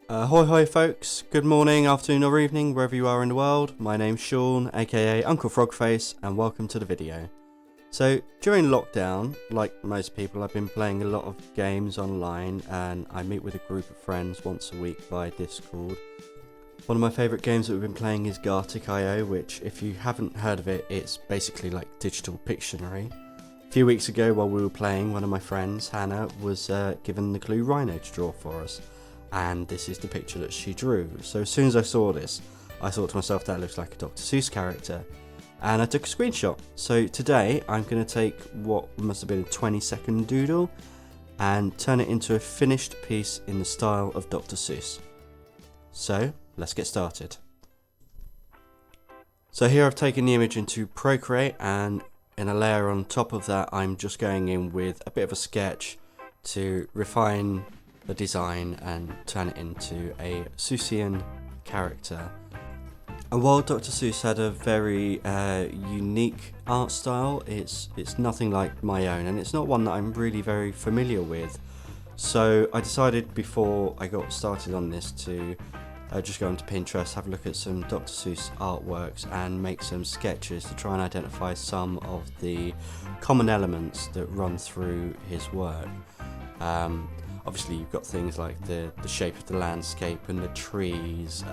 Hoi hoi folks, good morning, afternoon or evening wherever you are in the world. My name's Sean, aka Uncle Frogface, and welcome to the video. So during lockdown, like most people, I've been playing a lot of games online and I meet with a group of friends once a week via Discord. One of my favourite games that we've been playing is Gartic.io, which if you haven't heard of it, it's basically like digital Pictionary. A few weeks ago while we were playing, one of my friends, Hannah, was given the clue Rhino to draw for us. And this is the picture that she drew. So as soon as I saw this, I thought to myself, that looks like a Dr Seuss character. And I took a screenshot. So today I'm going to take what must have been a 20-second doodle and turn it into a finished piece in the style of Dr Seuss. So let's get started. So here I've taken the image into Procreate, and in a layer on top of that I'm just going in with a bit of a sketch to refine the design and turn it into a Seussian character. And while Dr Seuss had a very unique art style, it's nothing like my own, and it's not one that I'm really very familiar with. So I decided before I got started on this to just go onto Pinterest, have a look at some Dr Seuss artworks and make some sketches to try and identify some of the common elements that run through his work. Obviously you've got things like the shape of the landscape and the trees,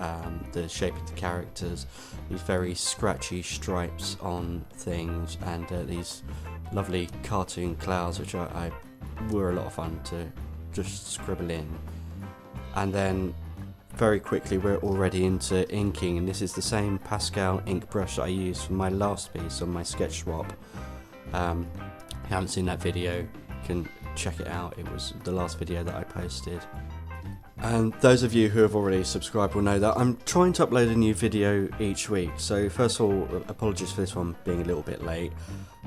the shape of the characters, these very scratchy stripes on things, and these lovely cartoon clouds which I were a lot of fun to just scribble in. And then very quickly we're already into inking, and this is the same Pascal ink brush that I used for my last piece on my sketch swap. If you haven't seen that video, you can check it out. It was the last video that I posted. And those of you who have already subscribed will know that I'm trying to upload a new video each week. So first of all, apologies for this one being a little bit late.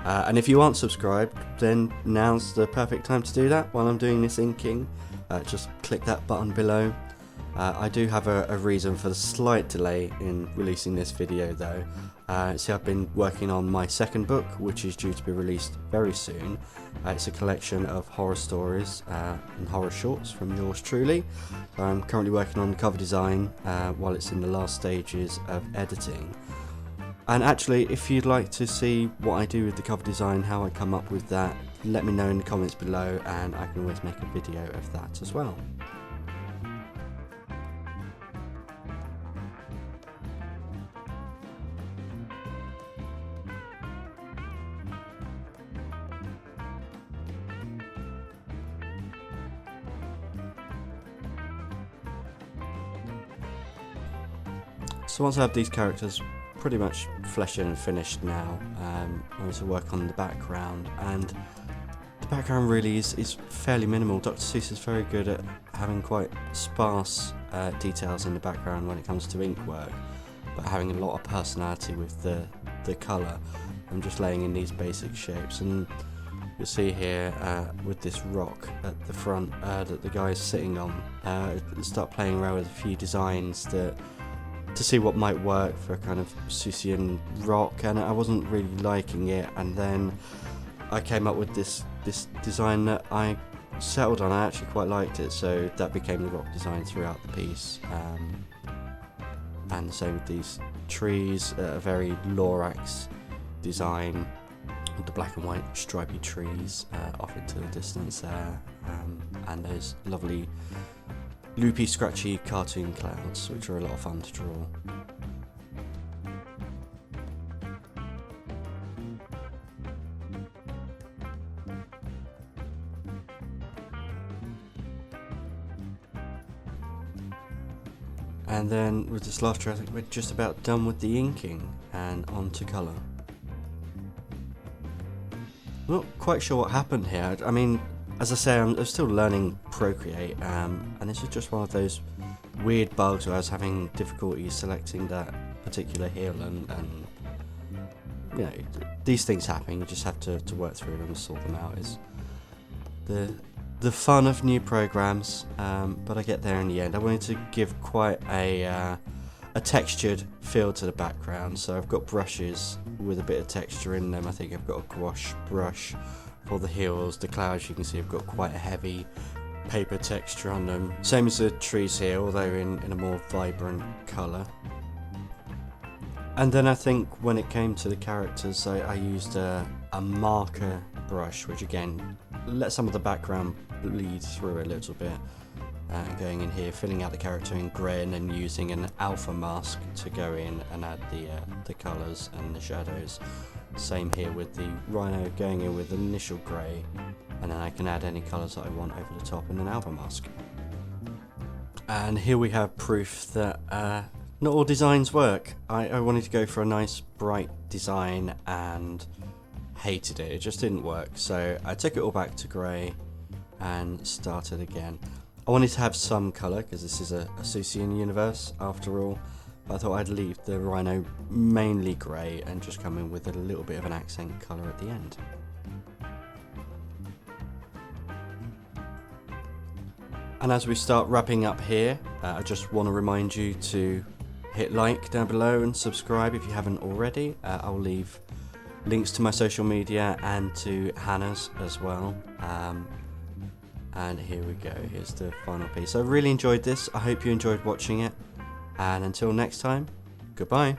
And if you aren't subscribed, then now's the perfect time to do that while I'm doing this inking. Just click that button below. I do have a reason for the slight delay in releasing this video though. So I've been working on my second book, which is due to be released very soon. It's a collection of horror stories and horror shorts from yours truly. So I'm currently working on the cover design while it's in the last stages of editing. And actually, if you'd like to see what I do with the cover design, how I come up with that, let me know in the comments below and I can always make a video of that as well. So once I have these characters pretty much fleshed in and finished now, I want to work on the background, and the background really is fairly minimal. Dr Seuss is very good at having quite sparse details in the background when it comes to ink work, but having a lot of personality with the colour. I'm just laying in these basic shapes, and you'll see here with this rock at the front that the guy is sitting on, start playing around with a few designs to see what might work for a kind of Seussian rock, and I wasn't really liking it, and then I came up with this design that I settled on. I actually quite liked it, so that became the rock design throughout the piece. And the same with these trees, a very Lorax design with the black and white stripy trees off into the distance there, and those lovely loopy, scratchy cartoon clouds, which are a lot of fun to draw. And then with this last tray, I think we're just about done with the inking and on to colour. I'm not quite sure what happened here. I mean, as I say, I'm still learning Procreate, and this is just one of those weird bugs where I was having difficulty selecting that particular heel, and you know, these things happen. You just have to work through them and sort them out. Is the fun of new programs, but I get there in the end. I wanted to give quite a textured feel to the background, so I've got brushes with a bit of texture in them. I think I've got a gouache brush for the heels. The clouds, you can see, have got quite a heavy paper texture on them. Same as the trees here, although in a more vibrant colour. And then I think when it came to the characters, I used a marker brush, which again let some of the background bleed through a little bit. Going in here, filling out the character in grey, and then using an alpha mask to go in and add the colours and the shadows. Same here with the rhino, going in with initial grey, and then I can add any colours that I want over the top in an alpha mask. And here we have proof that not all designs work. I wanted to go for a nice bright design and hated it. It just didn't work. So I took it all back to grey and started again. I wanted to have some colour because this is a Seussian universe after all. But I thought I'd leave the rhino mainly grey and just come in with a little bit of an accent colour at the end. And as we start wrapping up here, I just want to remind you to hit like down below and subscribe if you haven't already. I'll leave links to my social media and to Hannah's as well. And here we go, here's the final piece. I really enjoyed this, I hope you enjoyed watching it, and until next time, goodbye.